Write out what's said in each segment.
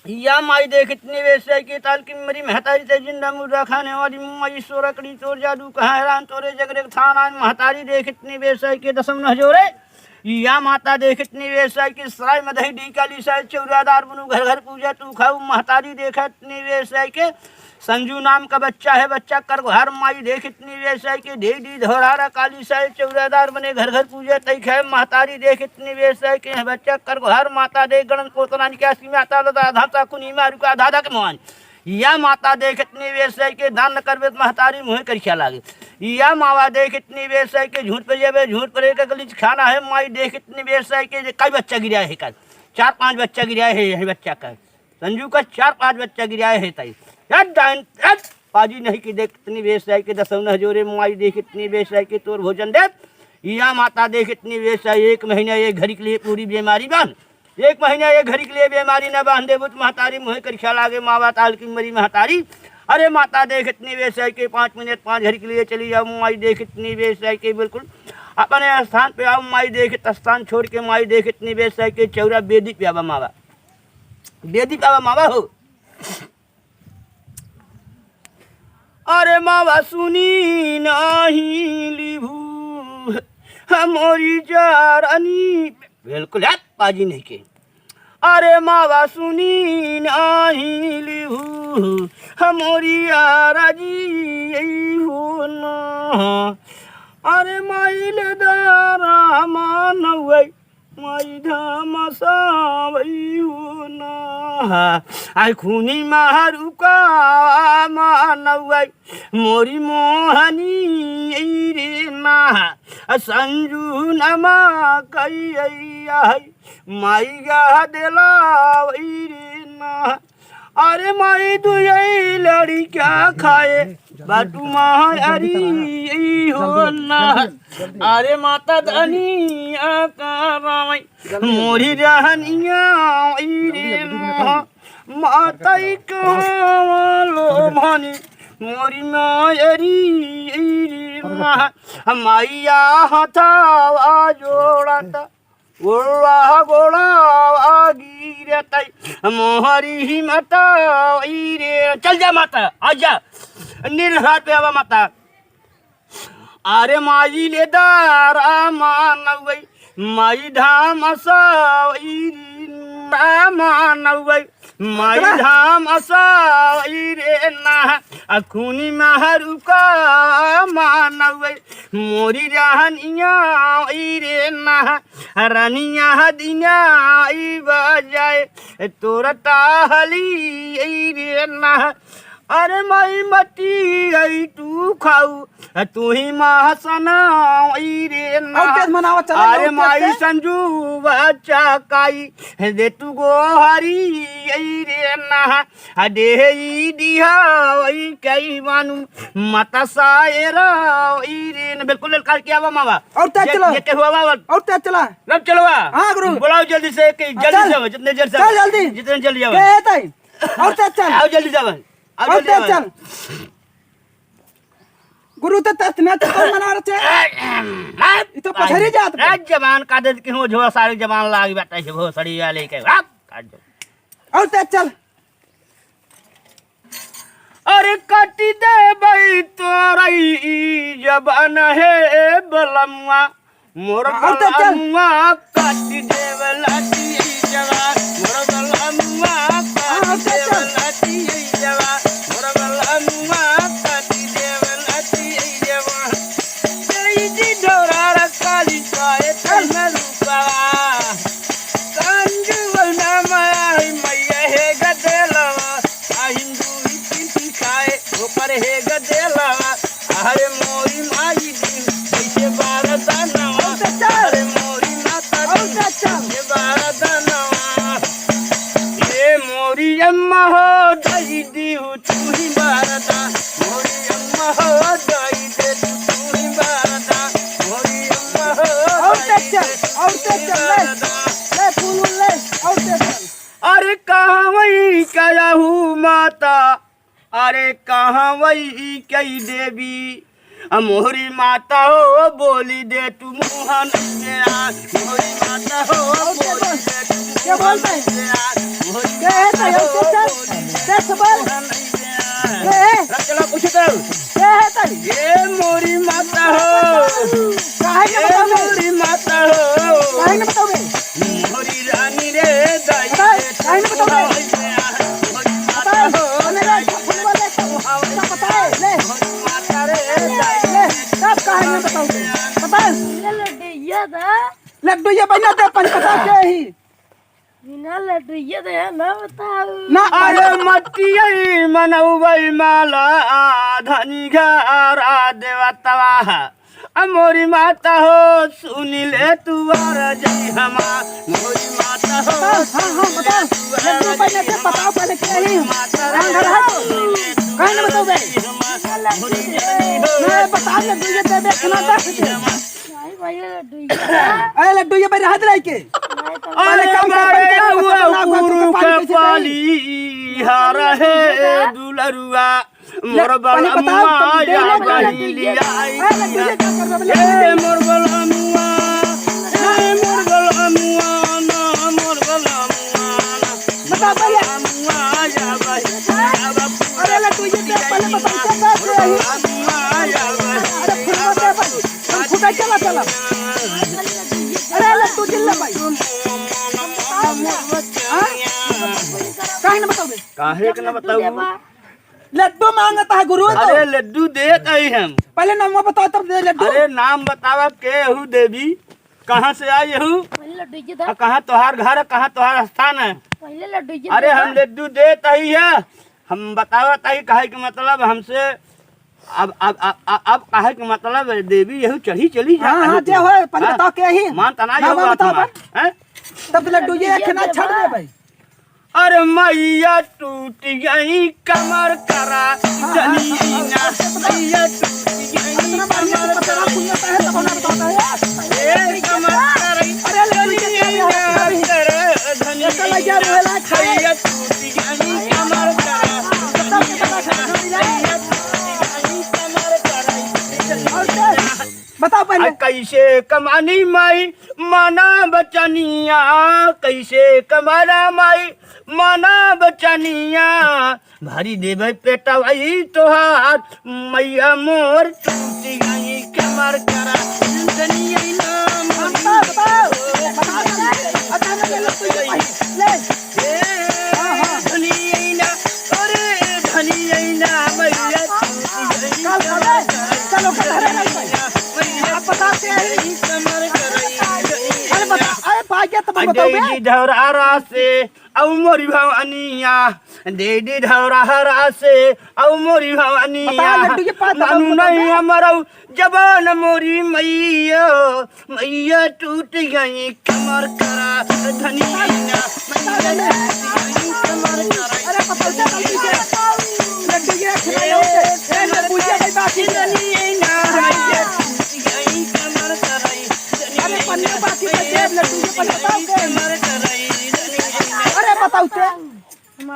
या माई देख इतनी वैसे की ताल की मेरी महतारी से जिंदा मुर्दा खाने वाली माई सोरकड़ी चोर जादू कहाँ हैरान तोरे जगरे थाना महतारी देख इतनी वैसे की दसम न जोरे या माता देख इतनी वैसा की सराय में दही डी काली साय चौरादार बनू घर घर पूजा तू खाऊ महतारी देखा इतनी वैसा के संजू नाम का बच्चा है बच्चा कर हर माई देख इतनी वैसा की ढे डी धोरारा काली साय चौरादार बने घर घर पूजा तई खाए महतारी देख इतनी वैसा के बच्चा कर हर माता देख गणन पोतना निकासी माता लता धाता कुनी मारू का दादा के मोहन या माता देख इतनी वैसा के दान न करबे महतारी मुँह कर लागे या मावा देख इतनी वैसा के झूठ पर जावे झूठ पर एक गलीच खाना है माई देख इतनी वैसा के कई बच्चा गिरा है कल 4-5 बच्चा गिरा है बच्चा का संजू का 4-5 बच्चा गिरा है तई पाजी नहीं की देख इतनी वैसा के दसम न जोरे माई देख इतनी वैसा के तोर भोजन दे या माता देख इतनी वैसा 1 महीना 1 घड़ी के लिए पूरी बीमारी बांध 1 महीना 1 घड़ी के लिए बीमारी न बांधे बुत महतारी मुँह कर ख्याल आगे मावा ताल की मरी महतारी अरे माता देख इतनी वैसा के 5 मिनट 5 घड़ी के लिए चली जाओ माई देख इतनी वैसा के बिल्कुल अपने स्थान पे आओ माई देख स्थान छोड़ के माई देख इतनी वैसा के चौरा बेदी पे आवा मावा बेदी पे आवा मावा हो अरे मावा सुनी नहीं लिभू हमारी जारानी बिल्कुल है पाजी नहीं के अरे मावा सुनी नहीं लिहू हमारी राजी हो ना अरे माइल दारा मानवै माई धाम सावई हो ना आई खूनी मारू का मानवै मोरी मोहनी रे ना संजू नमा कई माई गा देला रे ना अरे माई दुई लड़ी क्या खाए बाटू मारी हो ना अरे माता धनी आकाराई मोरी रहनिया रे ना माता लो मानी मोरी मायरी रे ना माइया हाथा जोड़ाता गोड़ा गोड़ा आगी रहता मोहरी माता रे चल जा माता आजा निर्हार पे आवा माता अरे माई ले दारा मानवै माई धाम साई मानवै माई धाम साई रे ना अखुनी मारू का मानवै मोरी रहनिया रे ना रानिया दिना बजाए तोरा ताहली रे ना अरे माई मटी आई तू खाऊ तू ही महासना रे ना अरे माई संजू बच्चा काई दे तू गोहारी रे ना दे दिहा कई मानू माता सायरा रे ना बिल्कुल ललकार किया वा मावा और तेज चला ये हुआ वा और तेज चला रब चलो हां गुरु बुलाओ जल्दी से जल्दी जाओ जितने जल्दी चल जल्दी जितने जल्दी जाओ और तेज चल आओ जल्दी जाओ और तेज चल गुरु तो तना तो मना रहे ये तो पछरी जात जवान का दे कि हो जो सारी जवान लाग बैठा है वो सड़ी वाले के काट दो और तेज चल अरे काटी दे भाई तोरई जबान है बलमुआ मोर बलमुआ काटी दे वलाती जवान मोर बलमुआ काटी दे वलाती जवान मोर बलमुआ काटी दे वलाती जवान जई जी ढोरा काली काए तन रूपा संजू नाम मैया है गदेलवा आ हिंदू चिंती खाए ऊपर है गदेलवा अरे मोरी माई दी कैसे बारदानवा अरे मोरी माता कैसे बारदानवा ये मोरी अम्मा हो दई दी तू ही बारदा मोरी अम्मा हो दई दे तू ही बारदा मोरी अम्मा हो और तेज चल ले फूल ले और तेज चल अरे कहाँ वही क्या हूँ माता अरे कहाँ वही कई देवी मोहरी माता हो बोली दे तू मोहन मोहरी माता हो बोली दे तू क्या बोलता है मोहरी क्या है ताई चल बोल क्या है चलो पूछ तो क्या है ताई ये मोरी माता हो काहे के बताओ मोरी माता हो काहे के बताओ मोहरी रानी रे दाई काहे के बताओ पता है मेरा फुल वाले का पता है ले माता रे दाई ले सब काहे में बताओ पता है लड्डू था लड्डू ये बना दे पन पता क्या ही बिना लड्डू है ना बताओ ना अरे मटिया मनौबै माला धनी घरा देवतवा मोरी माता हो सुनी ले तू आर जई हमा मोरी माता हो हां बताओ लड्डू बना दे बताओ पहले क्या ही घर है काहे ना बताओ मैं बता लड्डू ये दे देखना था भाई भाई लड्डू अरे लड्डू ये बना हाथ लाई के अरे गुरु के पाली हर है दुलरुआ मोर बलमुआ या बहिलिया ये मोर बलमुआ ये मोर बलमुआ ना मोर बलमुआ बता पहले बलमुआ या बहिलिया अरे लड्डू ये दे पहले बताओ क्या बात है बलमुआ या अरे फुल दे भाई फुटा चला चला अरे लड्डू जिल्ला भाई काहे ना बताओ काहे के ना बताऊ लड्डू मांगता है गुरु तो अरे लड्डू देत आई हम पहले नाम बताओ तब दे लड्डू अरे नाम बतावा के हूँ देवी कहाँ से आई हूँ पहले लड्डू था कहाँ तोहार घर है कहाँ तोहार स्थान है पहले लड्डू अरे हम लड्डू देत ही है हम बतावत ही कहे के मतलब हमसे अब कहे के मतलब देवी यही चढ़ी चली जा हां हां जे हो पहले बताओ क्या ही मान तना नाम यो बताओ बात हैं तब लड्डू ये खना छोड़ दे भाई अरे मैया टूट गई कमर करा जनीना मैया टूट गई कमर पता पुण्यता है तब ना बताता है ए कमर करा अरे लड्डू कर धनी लगा बोला मैया टूट गई कमर करा बताओ पहले कैसे कमानी माई माना बचनिया कैसे कमाना माई माना बचनिया भारी देवे पेटा वही तोहार मैया मोर टूट गई कमर करा धनिया नाम बताओ अच्छा ले लड्डू ये भाई ले धनिया ना अरे धनिया ना मैया टूट गई चलो आप बताते हैं अरे बता अरे पागे तब बताओ बे ढौरा से औ मोरी भवानिया दे ढौरा से औ मोरी भवानिया बता लड्डू के पास मानू नहीं हमारा जबान मोरी मैया मैया टूट गई कमर करा धनिया मैया कमर करा अरे बताओ लड्डू ये खिलाओ ए लड्डू ये भाई बाकी धनिया मैया टूट गई कमर करा अरे पन्ने बाकी बचे लड्डू ये पन्ने बताओ कमर करा अरे बताओ ते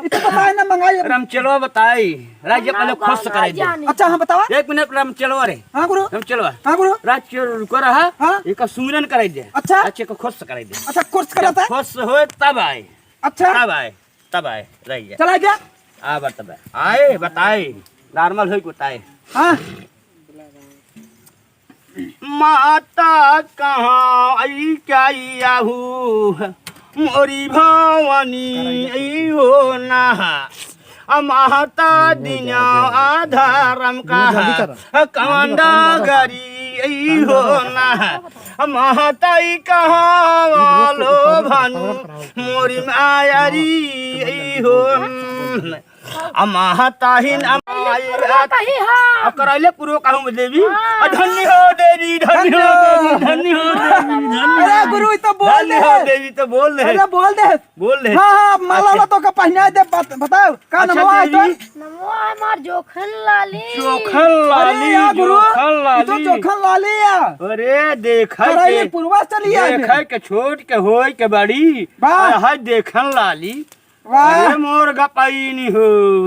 इतो बताए ना मंगाई राम चलो बताई राज्य पहले खुश कराई दे अच्छा हां बताओ एक मिनट राम चलो रे हां गुरु राम चलो हां गुरु राज्य रुको रहा हाँ? एक सुमिरन कराई दे अच्छा अच्छे को खुश कराई दे अच्छा कोर्स कराता है खुश हो तब आए अच्छा तब आए रहिए चला गया आ बता आए बताए नॉर्मल हो बताए हां माता कहाँ आई क्या आहू मोरी भवानी आई हो ना माता दिना आधारम का कमांडा गरी आई हो ना माताई कहाँ वालो भानु मोरी मायारी आई हो अमाताहीन कराइले पूर्व कहूँ देवी धन्य हो देवी धन्य हो देवी धन्य हो देवी अरे गुरु तो बोल दे देवी तो बोल दे अरे बोल दे हाँ हां माला तो का पहना दे बताओ का नाम है तो नमो हमार जोखन लाली चोखन लाली गुरु चोखन लाली तो जोखन लाली या अरे देखा अरे पूर्वा चली आ देखा के छोट के होय के बड़ी वाह। हाय देखन लाली वाह अरे मोर गपाइन हो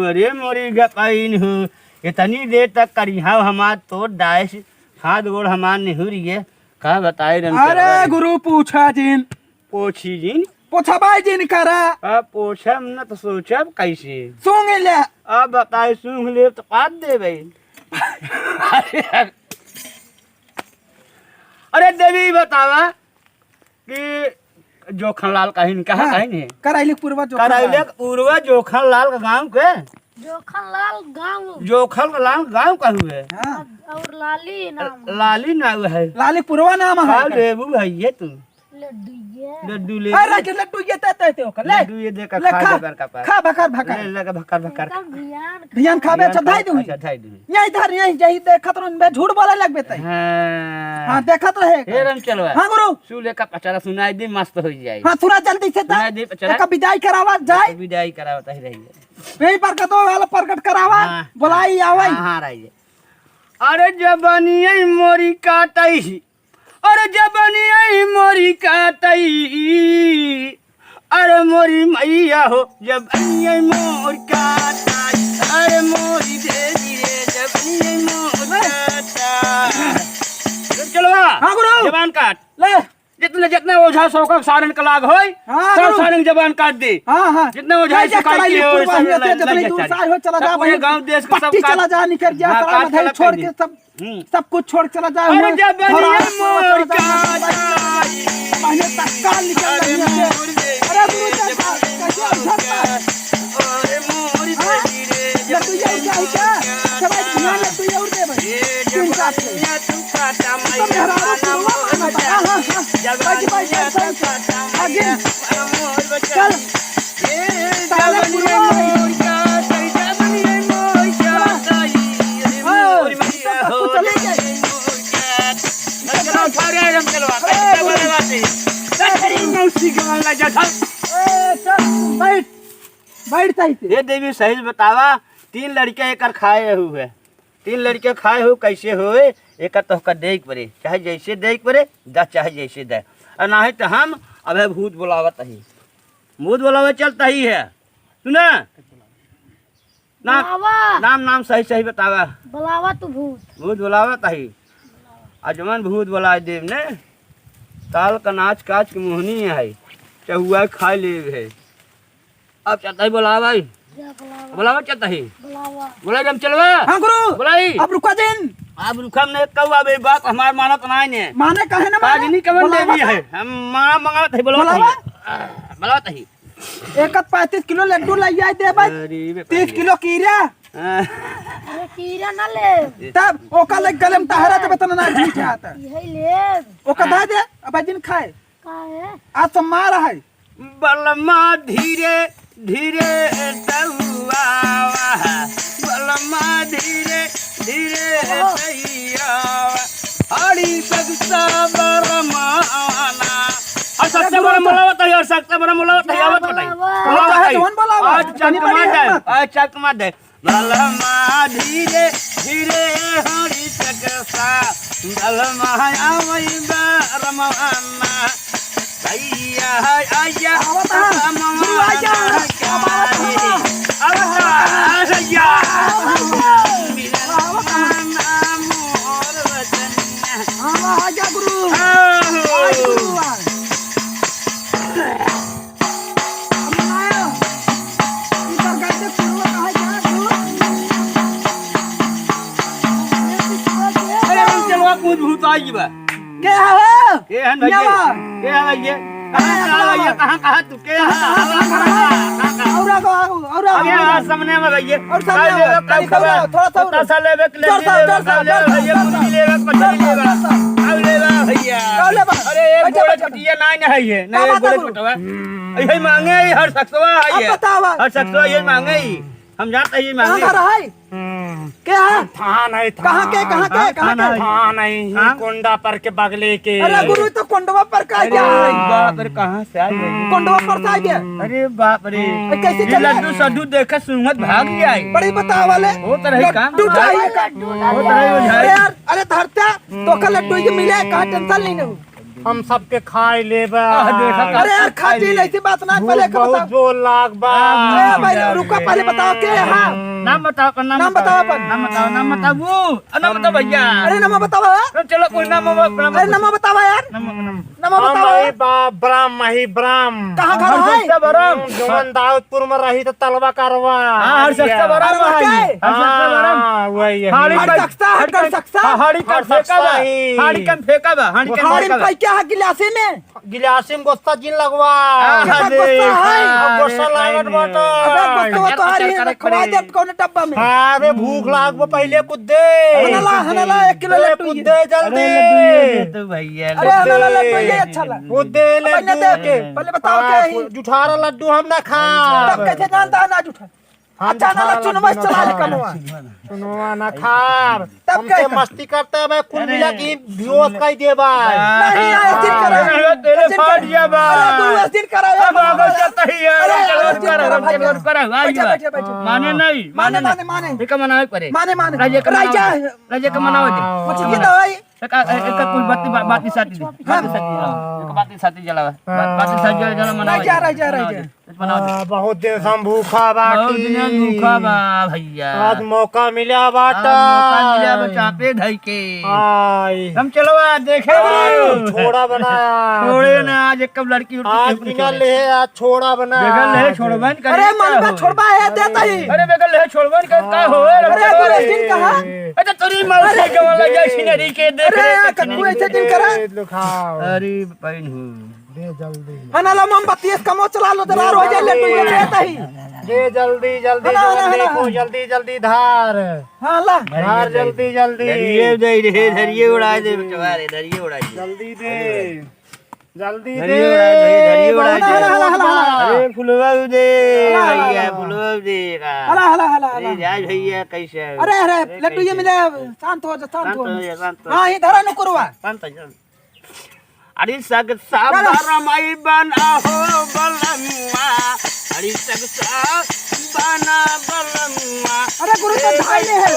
अरे मोरी गपाइन हो इतनी देर तक करिहा हमार तो डाइस हाथ गोड़ हमार निहुरिए का बताए रन अरे गुरु पूछा जिन पोछी जिन पूछा भाई जिन करा अब पोछब न तो सोचब कैसे सूंघ ले अब बताए सूंघ ले तो काट दे भाई अरे देवी बतावा कि जोखन लाल कहीं कहाँ कहीं है करैली पूर्वा जो करैले पूर्वा जोखन लाल का गांव के जोखनलाल गाँव जोखन लाल गांव का हुए हाँ और लाली नाम लाली नाव है लाली पूर्वा नाम है का लेबू है ये तू लड्डू ये लड्डू ले अरे के लड्डू ये ते ओकर ले लड्डू ये देकर ले खा खा देकर का पास खा भकर भकर ले लगा भकर भकर एकदम ध्यान ध्यान खाबे अच्छा धाई दू अच्छा धाई दू यही धर यही जही देखत रह बे झूठ बोले लगबे तई हां हां देखत रहे हे रन चलवा हां गुरु सुले का पचारा सुनाई दे मस्त हो जाए हां थोड़ा जल्दी से सुनाई दे पचारा एक विदाई करावा जाए विदाई करावत ही रही यही पर कतो वाला प्रकट करावा हाँ। बुलाई आवई हां रही अरे जबनिए मोरी काटई अरे जबनिए मोरी काटई अरे मोरी मैया हो जबनिए मोर काटई अरे मोरी देवी रे जबनिए मोर काटई चलवा हां गुरु जबान काट ले जितने जितने ओझा शौकक सारन का लाग होय हाँ, सब गुरु। सारन जबान काट दे हां हां जितने ओझा से काट के और जितनी दूर से आए हो चला जा पूरे गांव देश का सब पट्टी चला जा निकल जा हाँ, सारा काट मधाई के छोड़ लग के कर सब कुछ छोड़ के चला जा अरे जबनिए मोर काटई पहले तत्काल निकल रही है अरे गुरु कैसे अरे मोर देवी रे लड्डू ये क्या सब ध्यान लड्डू ये उड़ दे भाई तीन चार से तू काटा सब हरारो पूर्वा हां हां हां भाई आगे चल बैठ बैठता ही ये देवी सही बतावा 3 लड़के एक खाए हुए 3 लड़के खाए हो कैसे हुए एक तो देख पड़े चाहे जैसे देख पड़े दस चाहे जैसे दे और ना तो हम अब भूत बुलावत ही भूत बुलावत चलता ही है सुना ना बुलावा नाम नाम सही सही बतावा बुलावा तू भूत भूत बुलावत ही अजमन भूत बुला देव ने ताल का नाच काच की मोहनी है चहुआ खा ले है अब चलता ही बुलावा जा बुलावा बुलावा चलता ही बुलावा बुला जम चलवा हां गुरु बुलाई अब रुका दिन अब रुखम ने कौआ बे बात हमार मानत नहीं ने माने कहे ना आज नहीं कमन देवी है हम मां मंगावत है बुलावा? बुलावत है एक 35 किलो लड्डू लई आई दे भाई अरे बे 30 किलो कीरा अरे कीड़ा ना ले तब ओका लग गले में तहरा जब तना ना ठीक आता यही ले ओका दे दे अब दिन खाए का है आज तो मार है बलमा धीरे धीरे दहुआ बलमा धीरे धीरे दहिया हरी सगसा बरमाना और सबसे बड़ा मुलावत है और सबसे बड़ा मुलावत है आवत बताई मुलावत है कौन बुलावा? आज चकमा दे आज चकमा दे बलमा धीरे धीरे हरी सगसा बलमा आवई बरमाना भैया आया गुरु आजा आजा गुरु गुरु हम आया इधर गड्ढे पूर्वा कहां जा गुरु अरे हम चलवा कूद भूत आई बा के हो के हन भैया के हन भैया कहां कहां तू के और अगे सामने में भैया और सामने थोड़ा सा लेवे के ले भैया मुर्गी लेवे पछली लेवे अब लेवे भैया अरे एक गोड़ छटिया नहीं है ये नहीं एक गोड़ छटवा यही मांगे हर सक्सवा है ये बतावा हर सक्सवा ये मांगे ही हम जानते ही मांगे कहां है क्या था नहीं था कहां के था नहीं हाँ? कोंडा पर के बगले के अरे गुरु तो कोंडवा पर का अरे क्या बाप रे कहां से आई है कोंडवा पर से आ गया अरे बाप रे कैसे ये चला? लड्डू सड्डू देखकर सुमत भाग गया है बड़ी बता वाले वो तरह ही काम लड्डू चाहिए लड्डू वो ना तरह ही अरे यार अरे धरता तो का लड्डू ये मिले कहां टेंशन नहीं ना हम सबके खाए लेबा देखा अरे यार खाती ऐसी बात ना भूख पहले का बहुत बताओ जोर लाग बा अरे भाई रुका पहले बताओ के हां नाम बताओ अपन नाम बताओ अपन। नाम बताओ नाम बताओ भैया अरे नाम बताओ। चलो कोई नाम अरे नाम बताओ यार। नाम बताओ। ब्राह्म कहाँ घर है? बरम जवन दाऊदपुर में रही तो तलवा करवा हर सस्ता बरम वही है। हट सकता। हाड़ी का फेंका बा हाड़ी में क्या है गिलासी में? गिलासी में गोस्ता जिन लगवा गोस्ता लागत बाटा। अबे गोस्ता तो हारी रखवा दे कौन डब्बा में? अरे भूख लाग पहले कुछ दे। हनला 1 किलो लड्डू कुछ दे जल्दी। तो भैया अरे हनला लड्डू ये अच्छा लगा। कुछ दे पहले दे के पहले बताओ क्या है? जुठारा लड्डू हम ना खा। तब कैसे जानता है ना झूठा? अच्छा ना चुनवा चला ले कमवा। सुनवा ना खार तब हम क्या ते मस्ती करते हैं। मैं कुल मिला की व्यूअर्स का ही दे भाई। नहीं ना दिन करा। तेरे फाड़ दिया बा अरे तू दिन करा यार। बाबा चलता ही है बैठे। माने नहीं माने। एक मनावे पड़े माने राजे का मनावे दे मुझे ये दवाई एक कोई बाती साथी बाती साथी जलावा बाती साथी जला मनावे राजा बहुत दिन से हम भूखा बाकी। भूखा बा भैया आज मौका मिला बाटा। चापे धई के आई हम चलो देखे छोड़ा बनाया। छोड़े ना आज एक कब लड़की आज बिना ले आज छोड़ा बनाया। बेगल ले छोड़बन कर। अरे मन का छोड़बा है देता ही। अरे बेगल ले छोड़बन कर का हो अरे तू दिन कहा? अच्छा तेरी मौसी के वाला जय सिनेरी के देख अरे ककू ऐसे दिन करा। अरे पैन हूं दे जल्दी। हनाला मोमबत्ती इस कमो चला लो दरार हो जाए लड्डू ये देता ही। दे जल्दी जल्दी धार। हां ला धार जल्दी धरिए दे रे धरिए उड़ा दे बेचारे धरिए उड़ा दे जल्दी दे जल्दी दे। धरिए उड़ा हला। अरे फुलवा दे भैया फुलवा दे का हला। अरे जाय भैया कैसे अरे लड्डू ये मिले शांत हो शांत हां ये धरा न करवा। अरे सग साबरमई बना हो बलमुआ अरे सग बना बलमुआ अरे गुरु तो भाई है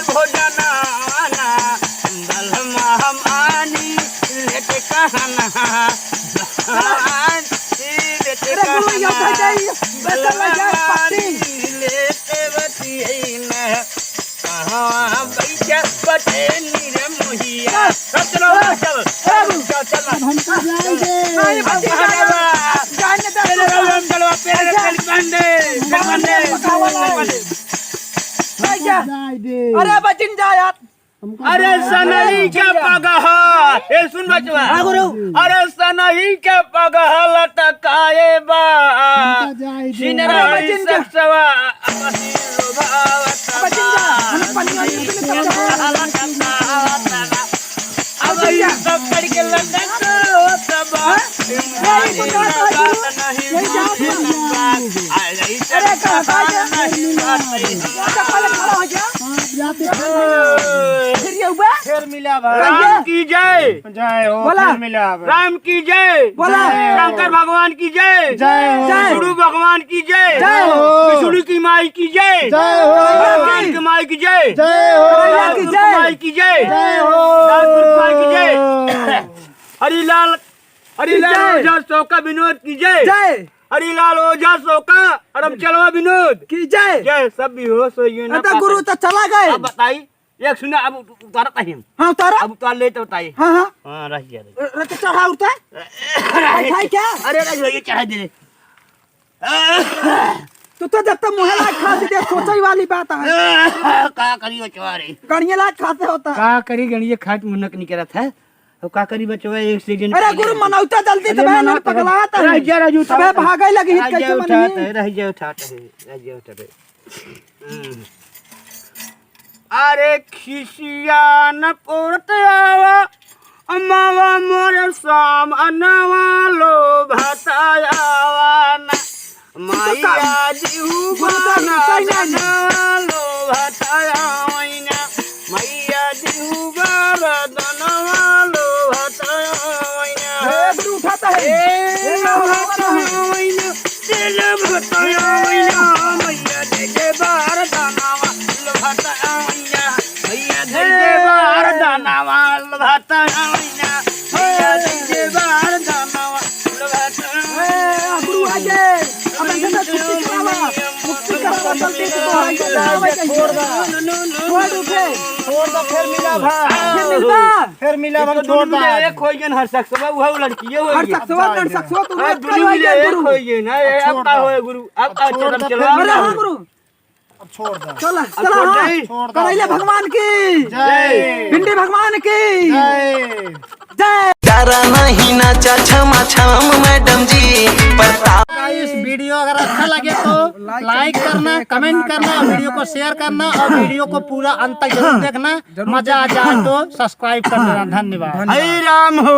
भोजना बलमा हम आनी लेके कहना अरे गुरु ये तो जाइए बेटा लगा पत्ती लेते बती न कहां बैठा बटे नीरे मोहिया चलो चल हम तो जाएंगे नहीं बच्ची जाने दे चलो पेड़ बंदे अरे बचिन जा यार। अरे सनई के पगह ए सुन बचवा अरे सनई के पगह लटकाए बा सिनरा सवा अपनी लोभावत बचिन जा हम पनिया अब ये सब करके लटक सब अरे कहां फिर मिला भाई। राम की जय जय हो बोला। फिर मिला भाई। राम की जय बोला। शंकर भगवान की जय जय हो विष्णु भगवान की जय जय हो। विष्णु की माई की जय जय हो भगवान की माई की जय जय हो रामपुर की माई की जय जय हो रामपुर की माई की जय हरिलाल ओझा सोका विनोद की जय जय हरिलाल ओझा सोका और चलवा विनोद की जय। जय सब भी हो सो ये ना अरे गुरु तो चला गए। अब बताई एक सुना अब उतारता ही हाँ उतारा। अब उतार ले तो बताइए हाँ हाँ रह गया तो चढ़ा उठता है क्या? अरे ये चढ़ा दे तू तो जब तक मुँह लाग खाते दे सोचा ही वाली बात है। का करियो चवारे गणिया लाग खाते होता। का करी गणिये खाट मुनक नहीं करत है तो का करी बचवा एक सीजन अरे गुरु मनौता जल्दी से बहन पगलाता है। रह जा राजू अबे भागे लगी हित कैसे मनी। रह जा उठाते है रह जा उठाते अरे खिसिया न पोरत आवा अम्मावा मोर साम अनवा लो भतायावा न माया जीहू बाना लो भतायावा मैया जीहू बारदनवा लो भतायावा गुरु उठाता है। दिल भतायावा मैया दे बारदनवा लो भतायावा मैया दे बारदनवा लो भतायावा मैया दे बारदनवा लो भतायावा गुरु आगे अब ऐसे छुट्टी करावा मुक्ति का जल्दी से तो आगे छोड़ दो फिर मिला भाई फिर मिला भाई छोड़ दो एक होई गन हर शख्स बा वो लड़की है हर शख्सवा तू हां दोनों मिले एक होई गए ना अब का होए गुरु अब चल चलो अरे हाँ गुरु अब छोड़ दो चल चल हाँ करैले भगवान की जय भिंडी भगवान की जय जय। डरा नहीं नाचा छमा छम मैडम जी इस वीडियो अगर अच्छा लगे तो लाइक करना, कमेंट करना, वीडियो को शेयर करना और वीडियो को पूरा अंत तक जरूर देखना। मजा आ जाए तो सब्सक्राइब कर देना। धन्यवाद। हरे राम हो।